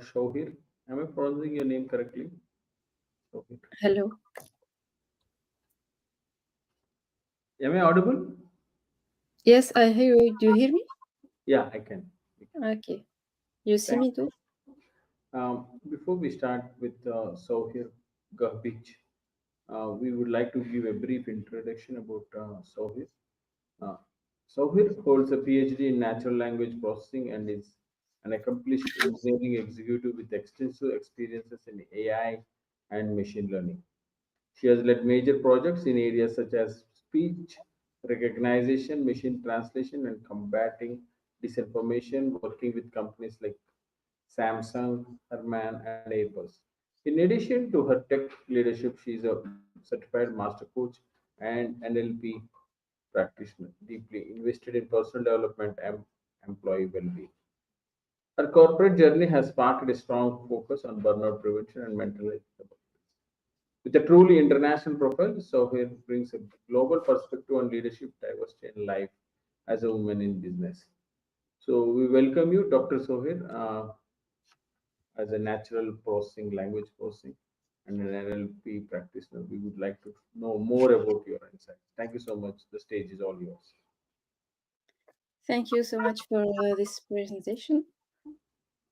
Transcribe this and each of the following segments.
Shohir. Am I pronouncing your name correctly? Shohir. Hello. Am I audible? Yes, I hear you. Do you hear me? Yeah, I can. Okay. You see Thank me too? Before we start with Sohir Garbage, we would like to give a brief introduction about Sohir. Uh, Sohir holds a PhD in natural language processing and is an accomplished engineering executive with extensive experiences in AI and machine learning. She has led major projects in areas such as speech recognition, machine translation, and combating disinformation, working with companies like Samsung, Herman, and Airbus. In addition to her tech leadership, she is a certified master coach and NLP practitioner, deeply invested in personal development and employee well-being. Her corporate journey has sparked a strong focus on burnout prevention and mental health. With a truly international profile, Sohail brings a global perspective on leadership, diversity, and life as a woman in business. So we welcome you, Dr. Sohail, as a natural processing, language processing, and an NLP practitioner. We would like to know more about your insights. Thank you so much. The stage is all yours. Thank you so much for this presentation.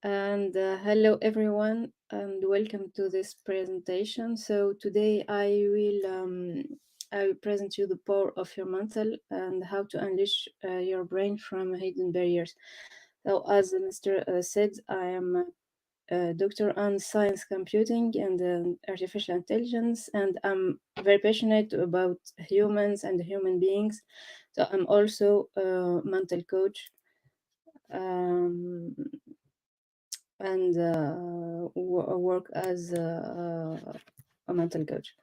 And hello, everyone, and welcome to this presentation. So today I will present you the power of your mental and how to unleash your brain from hidden barriers. So, as Mr. Said, I am doctor on science computing and artificial intelligence, and I'm very passionate about humans and human beings. So I'm also a mental coach, um, and work as a mental coach.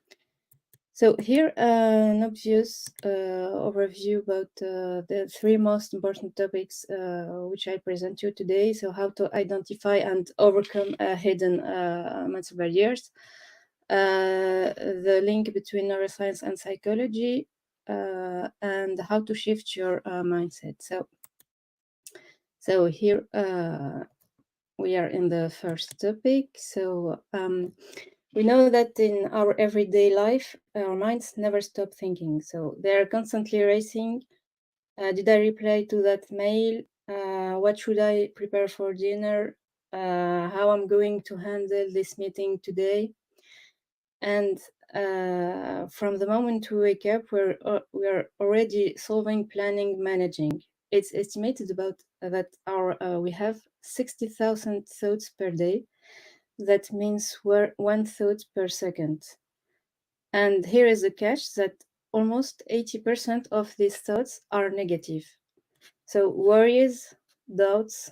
So here, an obvious overview about the three most important topics which I present you today. So how to identify and overcome hidden mental barriers, the link between neuroscience and psychology, and how to shift your mindset. So here we are in the first topic. So we know that in our everyday life, our minds never stop thinking. So they are constantly racing. Did I reply to that mail? What should I prepare for dinner? How I'm going to handle this meeting today? And from the moment we wake up, we are already solving, planning, managing. It's estimated about that we have 60,000 thoughts per day. That means we're one thought per second. And here is the catch that almost 80% of these thoughts are negative. So worries, doubts,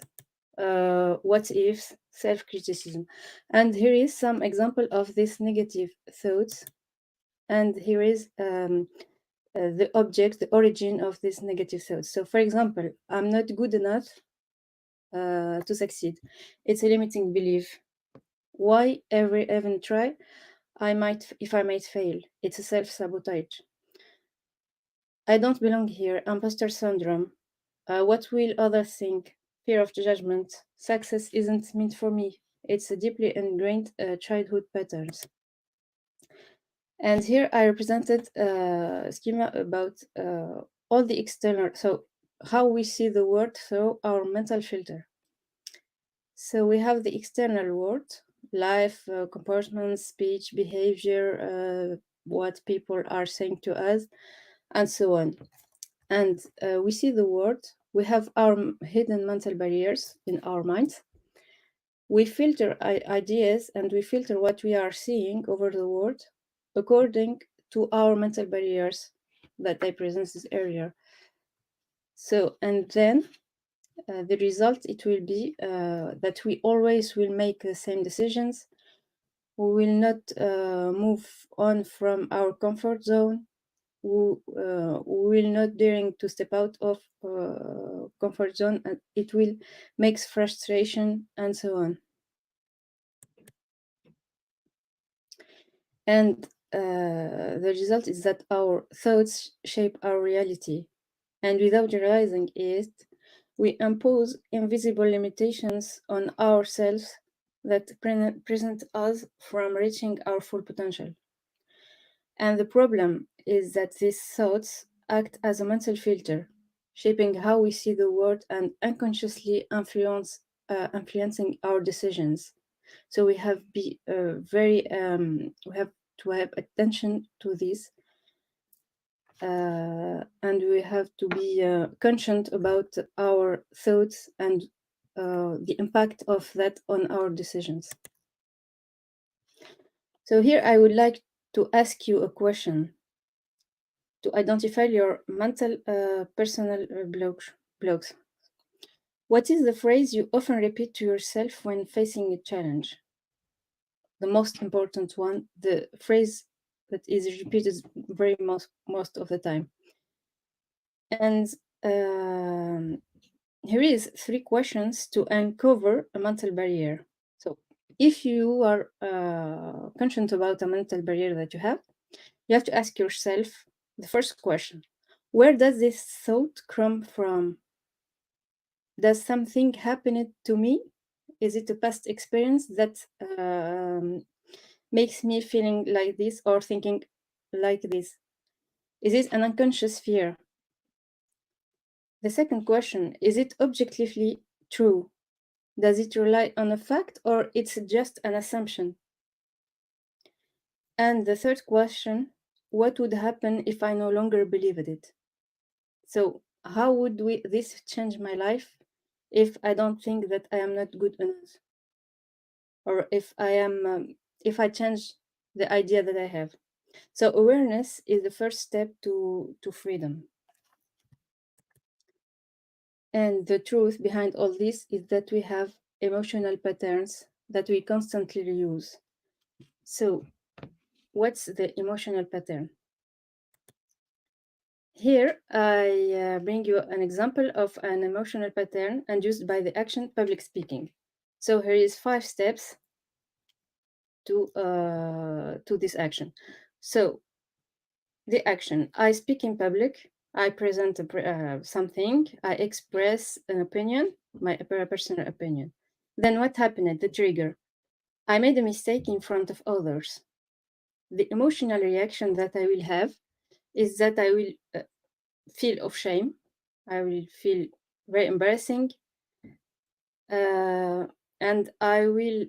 what ifs, self-criticism. And here is some example of these negative thoughts. And here is the object, the origin of these negative thoughts. So for example, I'm not good enough to succeed. It's a limiting belief. Why even try? If I might fail. It's a self-sabotage. I don't belong here. Imposter syndrome. What will others think? Fear of judgment. Success isn't meant for me. It's a deeply ingrained childhood patterns. And here I represented a schema about all the external, so how we see the world through our mental filter. So we have the external world, life, comportment, speech, behavior, what people are saying to us, and so on. And we see the world. We have our hidden mental barriers in our minds. We filter ideas and we filter what we are seeing over the world according to our mental barriers that I presented earlier. So, and then the result, it will be that we always will make the same decisions. We will not move on from our comfort zone. We will not daring to step out of comfort zone, and it will makes frustration and so on. And the result is that our thoughts shape our reality, and without realizing it, we impose invisible limitations on ourselves that prevent us from reaching our full potential. And the problem is that these thoughts act as a mental filter, shaping how we see the world and unconsciously influencing our decisions. So we have we have to have attention to this, and we have to be conscious about our thoughts and the impact of that on our decisions. So here I would like to ask you a question to identify your mental personal blocks. What is the phrase you often repeat to yourself when facing a challenge? The most important one, the phrase that is repeated very most of the time. And here is 3 questions to uncover a mental barrier. So if you are conscious about a mental barrier that you have to ask yourself the first question: where does this thought come from? Does something happen to me? Is it a past experience that makes me feeling like this or thinking like this? Is it an unconscious fear? The second question: is it objectively true? Does it rely on a fact or it's just an assumption? And the third question: what would happen if I no longer believed it? So how would this change my life if I don't think that I am not good enough? Or if I change the idea that I have? So awareness is the first step to freedom. And the truth behind all this is that we have emotional patterns that we constantly use. So what's the emotional pattern? Here, I bring you an example of an emotional pattern induced by the action public speaking. So here is 5 steps to this action. So the action: I speak in public, I present something, I express an opinion, my personal opinion. Then what happened? The trigger: I made a mistake in front of others. The emotional reaction that I will have is that I will feel of shame. I will feel very embarrassing, and I will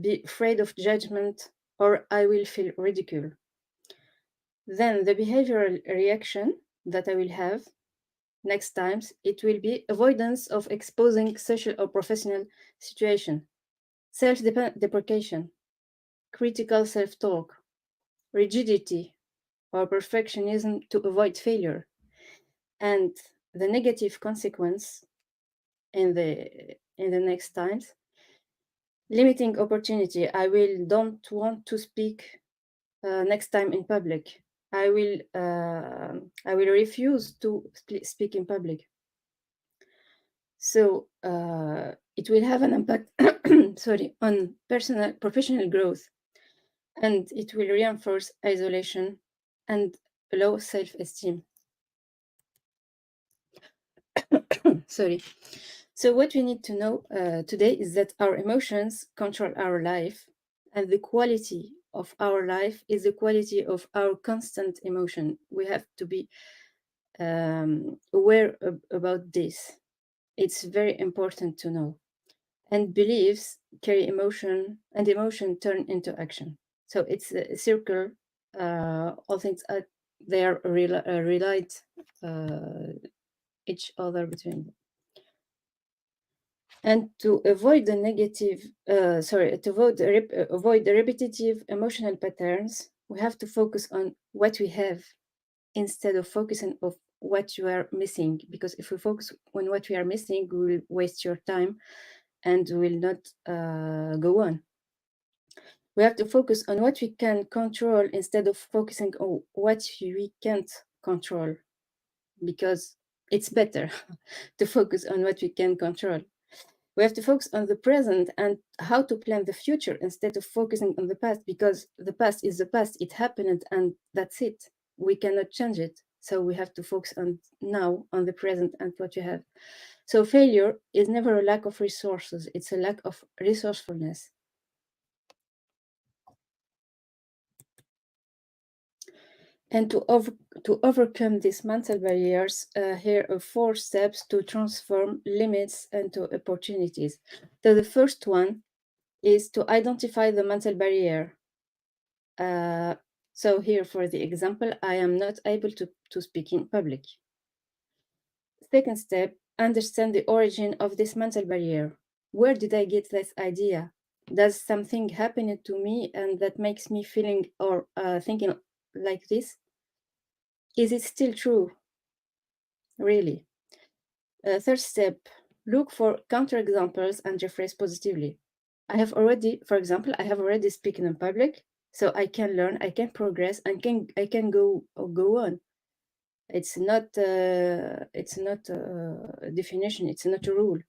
be afraid of judgment, or I will feel ridicule. Then the behavioral reaction that I will have next times, it will be avoidance of exposing social or professional situation, self-deprecation, critical self-talk, rigidity, or perfectionism to avoid failure. And the negative consequence in the next times: limiting opportunity. I don't want to speak next time in public. I will refuse to speak in public. So it will have an impact on professional growth, and it will reinforce isolation and low self-esteem. Sorry. So what we need to know today is that our emotions control our life, and the quality of our life is the quality of our constant emotion. We have to be aware about this. It's very important to know. And beliefs carry emotion, and emotion turn into action. So it's a circle. All things they are relied each other between them. And to avoid the avoid the repetitive emotional patterns, we have to focus on what we have instead of focusing on what you are missing. Because if we focus on what we are missing, we will waste your time and will not go on. We have to focus on what we can control instead of focusing on what we can't control, because it's better to focus on what we can control. We have to focus on the present and how to plan the future instead of focusing on the past, because the past is the past. It happened and that's it. We cannot change it. So we have to focus on now, on the present and what you have. So failure is never a lack of resources. It's a lack of resourcefulness. And to overcome these mental barriers, here are 4 steps to transform limits into opportunities. So the first one is to identify the mental barrier. So here, for the example, I am not able to speak in public. Second step, understand the origin of this mental barrier. Where did I get this idea? Does something happen to me and that makes me feeling or thinking like this? Is it still true? Really? Third step, look for counterexamples and rephrase positively. For example, I have already spoken in public, so I can learn, I can progress, and I can go on. It's not a definition, it's not a rule.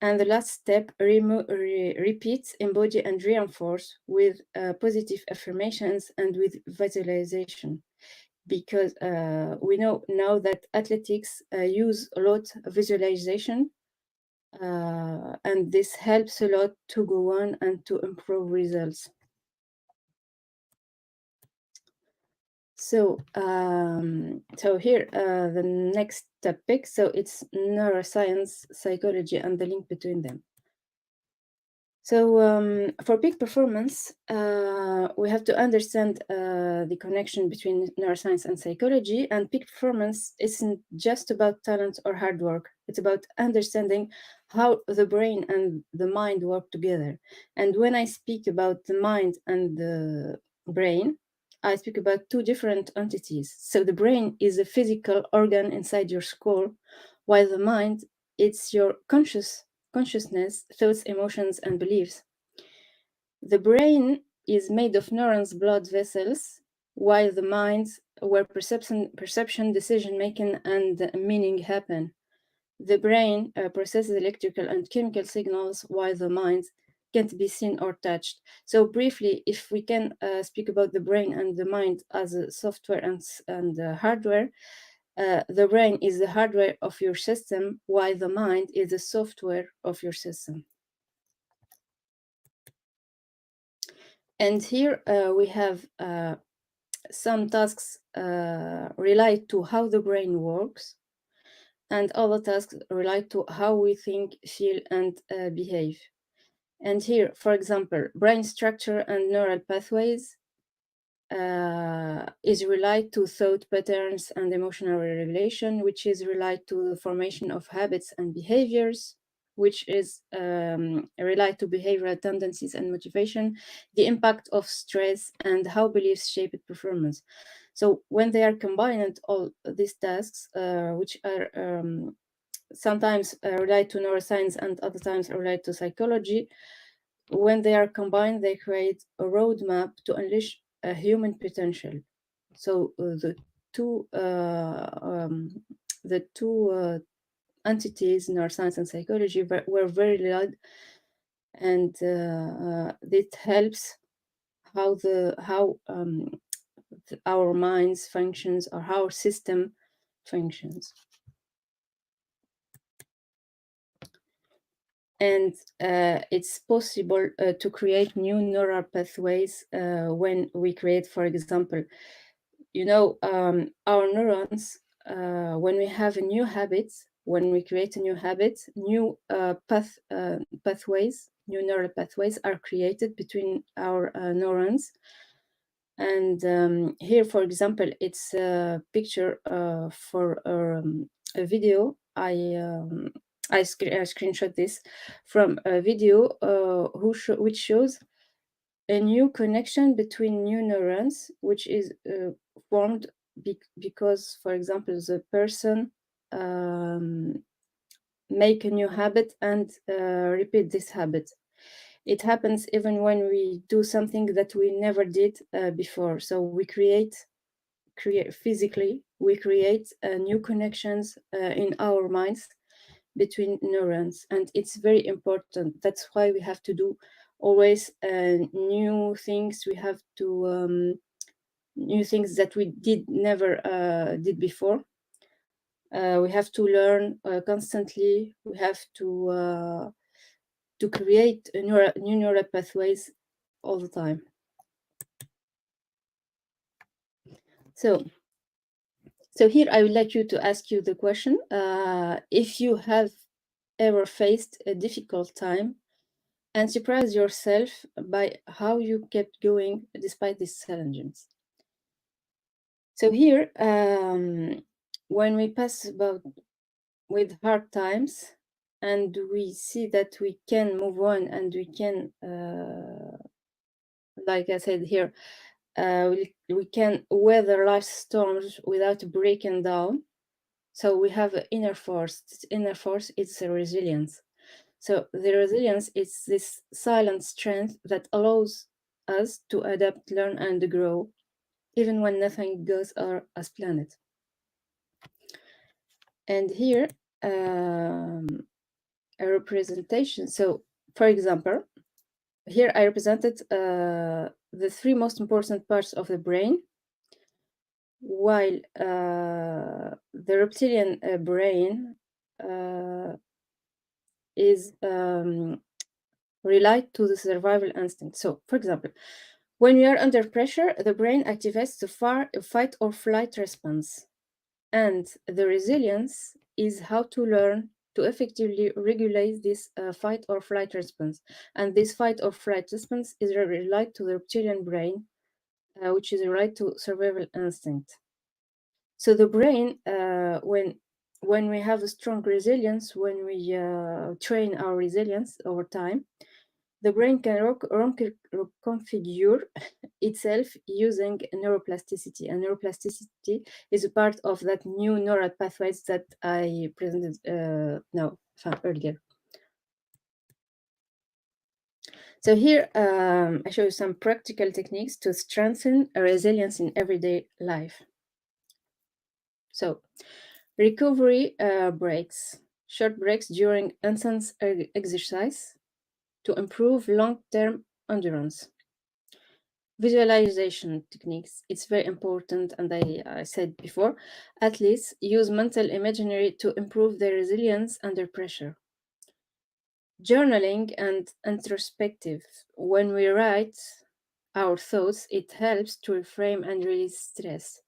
And the last step, repeat, embody, and reinforce with positive affirmations and with visualization. Because we know now that athletics use a lot of visualization, and this helps a lot to go on and to improve results. So, here the next topic. So it's neuroscience, psychology, and the link between them. So for peak performance, we have to understand the connection between neuroscience and psychology. And peak performance isn't just about talent or hard work. It's about understanding how the brain and the mind work together. And when I speak about the mind and the brain, I speak about 2 different entities. So the brain is a physical organ inside your skull, while the mind, it's your consciousness, thoughts, emotions, and beliefs. The brain is made of neurons, blood vessels, while the mind, where perception, decision-making, and meaning happen. The brain processes electrical and chemical signals, while the mind can't be seen or touched. So briefly, if we can speak about the brain and the mind as a software and hardware, the brain is the hardware of your system, while the mind is the software of your system. And here we have some tasks relate to how the brain works, and other tasks relate to how we think, feel, and behave. And here, for example, brain structure and neural pathways is related to thought patterns and emotional regulation, which is related to the formation of habits and behaviors, which is related to behavioral tendencies and motivation, the impact of stress, and how beliefs shape performance. So when they are combined, all these tasks, which are sometimes related to neuroscience and other times related to psychology, when they are combined, they create a roadmap to unleash a human potential. So the two entities, neuroscience and psychology, were very related, and it helps how our minds functions, or how our system functions. And it's possible to create new neural pathways when we create, for example, our neurons, when we have a new habit, when we create a new habit, new pathways, new neural pathways are created between our neurons. And here, for example, it's a picture for a video. I screenshot this from a video which shows a new connection between new neurons, which is formed because, for example, the person make a new habit and repeat this habit. It happens even when we do something that we never did before. So we create physically, we create new connections in our minds between neurons, and it's very important. That's why we have to do always new things. We have to new things that we never did before. We have to learn constantly. We have to create new neural pathways all the time. So here I would like you to ask you the question, if you have ever faced a difficult time and surprised yourself by how you kept going despite these challenges. So here, when we pass about with hard times and we see that we can move on and we can, like I said here, we can weather life's storms without breaking down. So we have an inner force. This inner force is a resilience. So the resilience is this silent strength that allows us to adapt, learn, and grow, even when nothing goes as planned. And here, a representation. So, for example, here I represented the three most important parts of the brain, while the reptilian brain is relied to the survival instinct. So, for example, when we are under pressure, the brain activates the fight or flight response. And the resilience is how to learn to effectively regulate this fight or flight response. And this fight or flight response is relied to the reptilian brain, which is relied to survival instinct. So the brain, when we have a strong resilience, when we train our resilience over time, the brain can reconfigure itself using neuroplasticity. And neuroplasticity is a part of that new neural pathways that I presented earlier. So here I show you some practical techniques to strengthen resilience in everyday life. So recovery breaks, short breaks during intense exercise to improve long-term endurance. Visualization techniques, it's very important, and I said before, athletes use mental imagery to improve their resilience under pressure. Journaling and introspective, when we write our thoughts, it helps to reframe and release stress.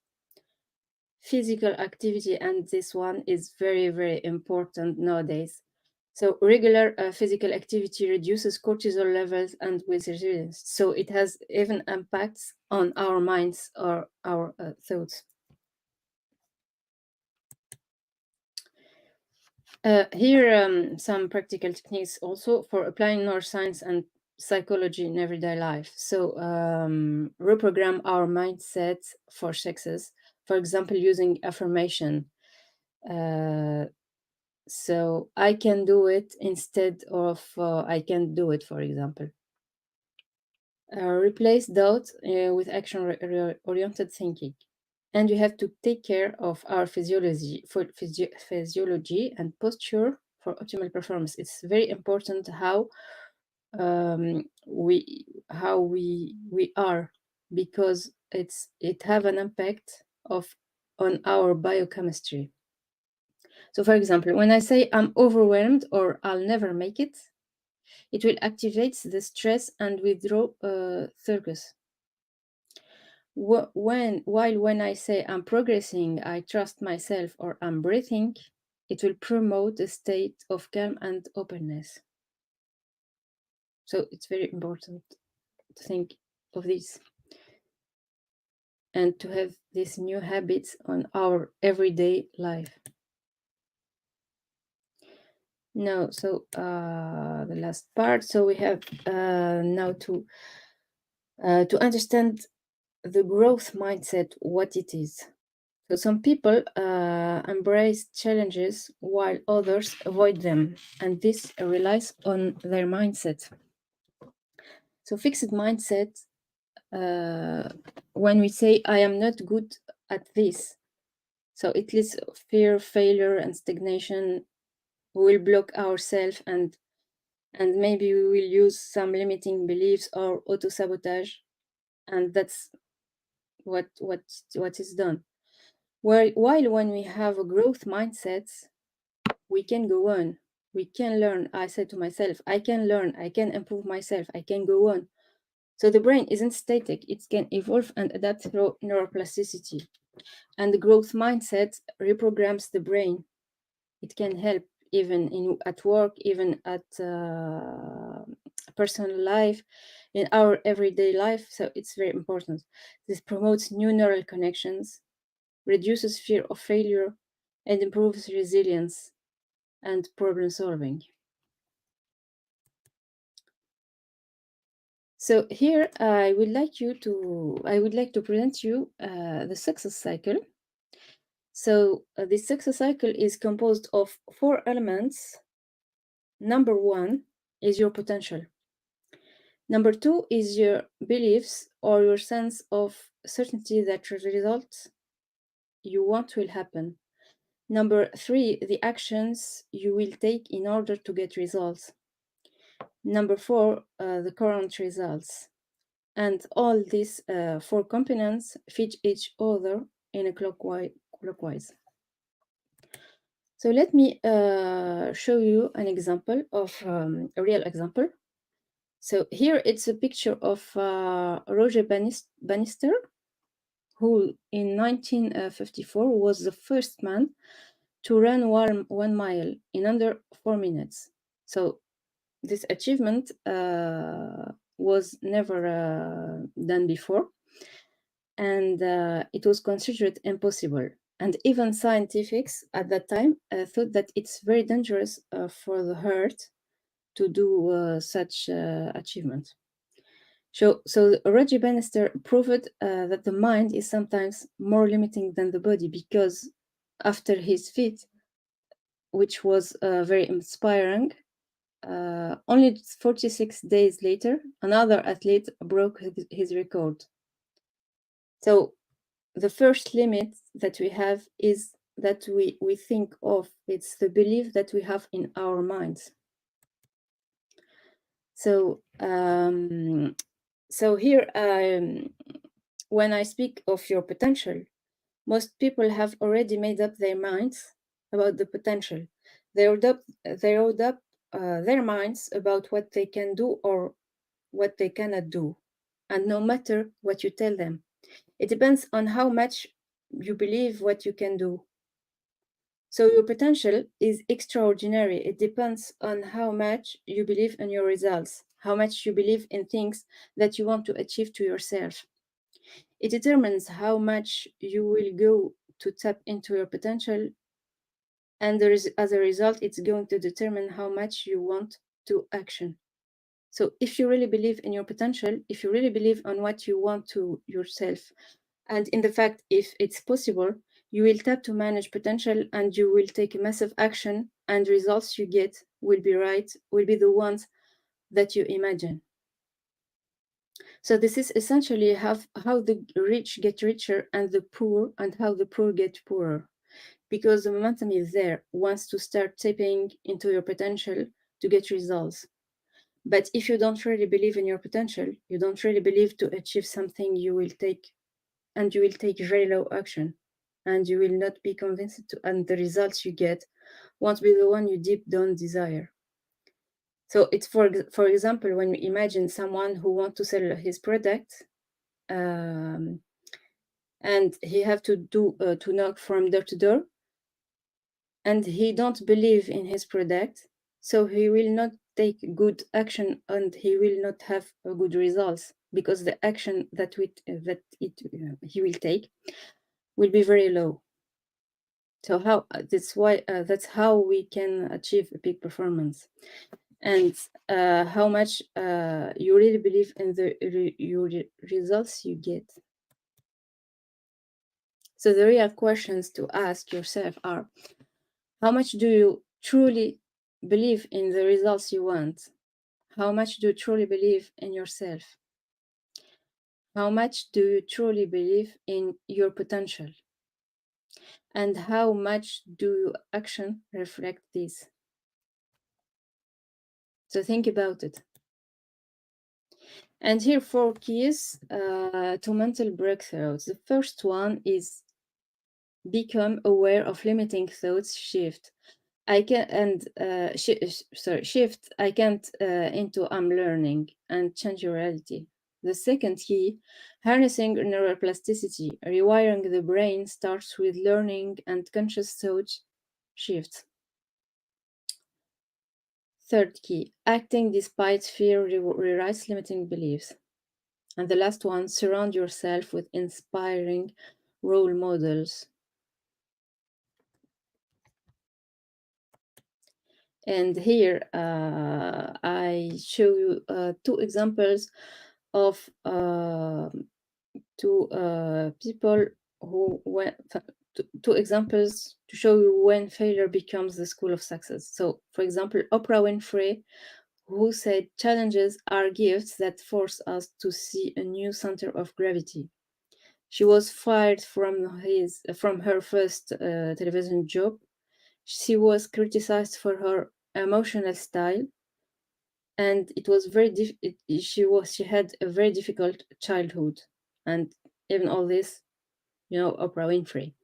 Physical activity, and this one is very, very important nowadays. So regular physical activity reduces cortisol levels and with resilience. So it has even impacts on our minds or our thoughts. Here some practical techniques also for applying neuroscience and psychology in everyday life. So reprogram our mindset for success. For example, using affirmation. So I can do it instead of I can't do it, for example. Replace doubt with action-oriented thinking. And we have to take care of our physiology and posture for optimal performance. It's very important how we are, because it have an impact on our biochemistry. So, for example, when I say I'm overwhelmed or I'll never make it, it will activate the stress and withdraw focus. While when I say I'm progressing, I trust myself, or I'm breathing, it will promote a state of calm and openness. So it's very important to think of this and to have these new habits on our everyday life. Now, so the last part. So we have now to understand the growth mindset, what it is. So some people embrace challenges while others avoid them, and this relies on their mindset. So fixed mindset, when we say I am not good at this, so it leads fear, failure, and stagnation. We will block ourselves, and maybe we will use some limiting beliefs or auto-sabotage, and that's what is done. While when we have a growth mindset, we can go on, we can learn. I said to myself, I can learn, I can improve myself, I can go on. So the brain isn't static. It can evolve and adapt through neuroplasticity. And the growth mindset reprograms the brain. It can help even at work, even at personal life, in our everyday life. So it's very important. This promotes new neural connections, reduces fear of failure, and improves resilience and problem solving. So here I would like to present you the success cycle. So the success cycle is composed of 4 elements. Number 1 is your potential. Number 2 is your beliefs or your sense of certainty that the result you want will happen. Number 3, the actions you will take in order to get results. Number 4, the current results. And all these 4 components fit each other in a clockwise. So let me show you an example of a real example. So here it's a picture of Roger Bannister, who in 1954 was the first man to run 1 mile in under 4 minutes. So this achievement was never done before, and it was considered impossible. And even scientists at that time thought that it's very dangerous for the heart to do such achievement. So Roger Bannister proved that the mind is sometimes more limiting than the body, because after his feat, which was very inspiring, only 46 days later, another athlete broke his record. So the first limit that we have is that we think of. It's the belief that we have in our minds. So here, when I speak of your potential, most people have already made up their minds about the potential. They hold up their minds about what they can do or what they cannot do. And no matter what you tell them, it depends on how much you believe what you can do. So your potential is extraordinary. It depends on how much you believe in your results, how much you believe in things that you want to achieve to yourself. It determines how much you will go to tap into your potential, and as a result, it's going to determine how much you want to action. So if you really believe in your potential, if you really believe on what you want to yourself, and in the fact if it's possible, you will tap to manage potential, and you will take a massive action, and results you get will be the ones that you imagine. So this is essentially how the rich get richer and how the poor get poorer, because the momentum is there once to start tapping into your potential to get results. But if you don't really believe in your potential, you don't really believe to achieve something, you will take very low action, and you will not be convinced and the results you get won't be the one you deep down desire. So it's for example, when we imagine someone who wants to sell his product, and he have to knock from door to door, and he don't believe in his product, so he will not take good action, and he will not have good results, because the action that he will take will be very low. So that's how we can achieve a peak performance, and how much you really believe in your results you get. So the real questions to ask yourself are: how much do you truly believe in the results you want? How much do you truly believe in yourself? How much do you truly believe in your potential? And how much do your action reflect this? So think about it. And here 4 keys to mental breakthroughs. The first one is become aware of limiting thoughts. Shift I can't into I'm learning, and change your reality. The second key, harnessing neuroplasticity, rewiring the brain, starts with learning and conscious thought shifts. Third key, acting despite fear rewrites limiting beliefs. And the last one, surround yourself with inspiring role models. And here I show you two examples of two people who went, two examples to show you when failure becomes the school of success. So, for example, Oprah Winfrey, who said challenges are gifts that force us to see a new center of gravity. She was fired from her first television job. She was criticized for her emotional style, and it was very she had a very difficult childhood, and even all this, Oprah Winfrey.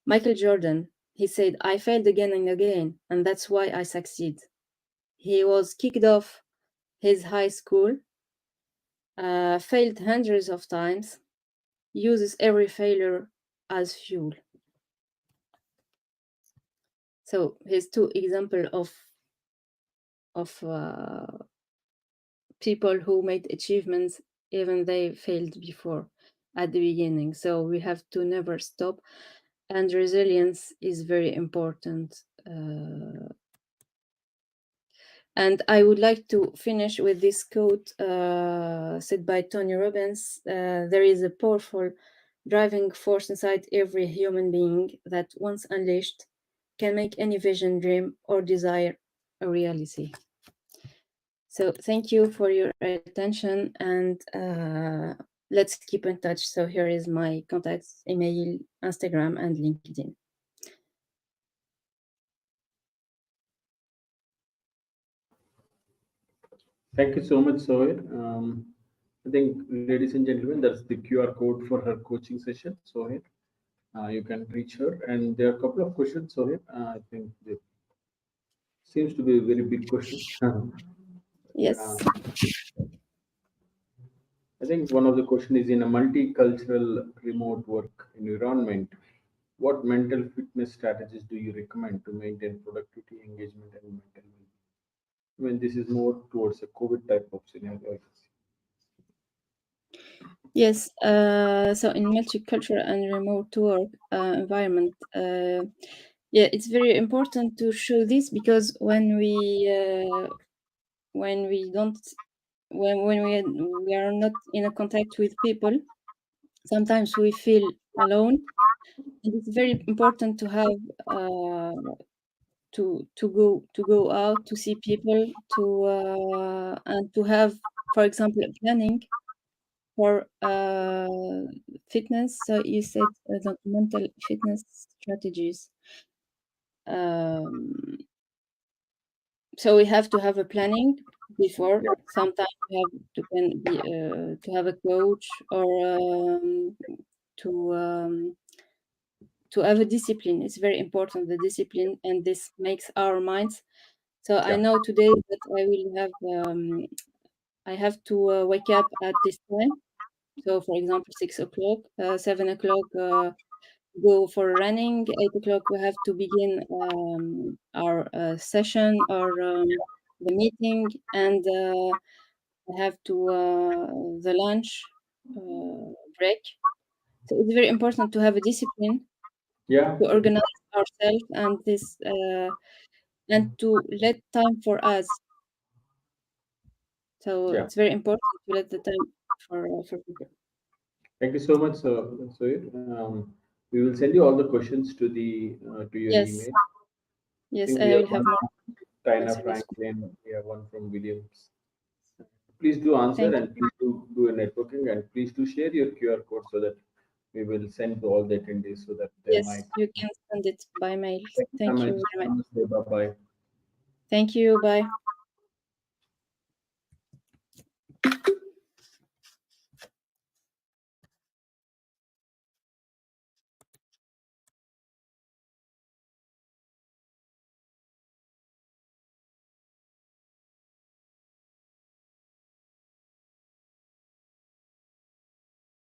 Michael Jordan, he said, I failed again and again, and that's why I succeed. He was kicked off his high school, failed hundreds of times, uses every failure as fuel. So here's two example of people who made achievements even they failed before at the beginning. So we have to never stop, and resilience is very important. And I would like to finish with this quote said by Tony Robbins. There is a powerful driving force inside every human being that, once unleashed, can make any vision, dream, or desire a reality. So thank you for your attention, and let's keep in touch. So here is my contacts, email, Instagram, and LinkedIn. Thank you so much, Sohail. I think, ladies and gentlemen, that's the QR code for her coaching session. Sohail, you can reach her, and there are a couple of questions. Sohail, I think it seems to be a very big question. Yeah, Yes. I think one of the question is, in a multicultural remote work environment, what mental fitness strategies do you recommend to maintain productivity, engagement, and mental well-being? When this is more towards a COVID type of scenario. Yes, so in multicultural and remote work environment, yeah, it's very important to show this, because when we don't when we are not in a contact with people, sometimes we feel alone, and it's very important to have uh, to go out to see people, to and to have, for example, a planning for fitness. So you said the mental fitness strategies. Um, so we have to have a planning before. Sometimes we have to have a coach, or to um, to have a discipline. It's very important, the discipline, and this makes our minds. So I Yeah, know today that I have to wake up at this time. So for example, 6 o'clock, 7 o'clock, go for running. 8 o'clock, we have to begin our session, or the meeting, and I have to the lunch break. So it's very important to have a discipline, yeah, to organize ourselves, and this and to let time for us. So yeah. it's very important to let the time for people. Thank you so much, Sohail. We will send you all the questions to your Yes, email. I yes, think we I have will one have more from Tina answer this. Franklin. We have one from Williams. Please do answer, Thank and please do a networking, and please do share your QR code so that we will send to all the attendees so that they might. Yes, you can send it by mail. Thank you so Thank much. you very much. Namaste. Bye bye. Thank you. Bye.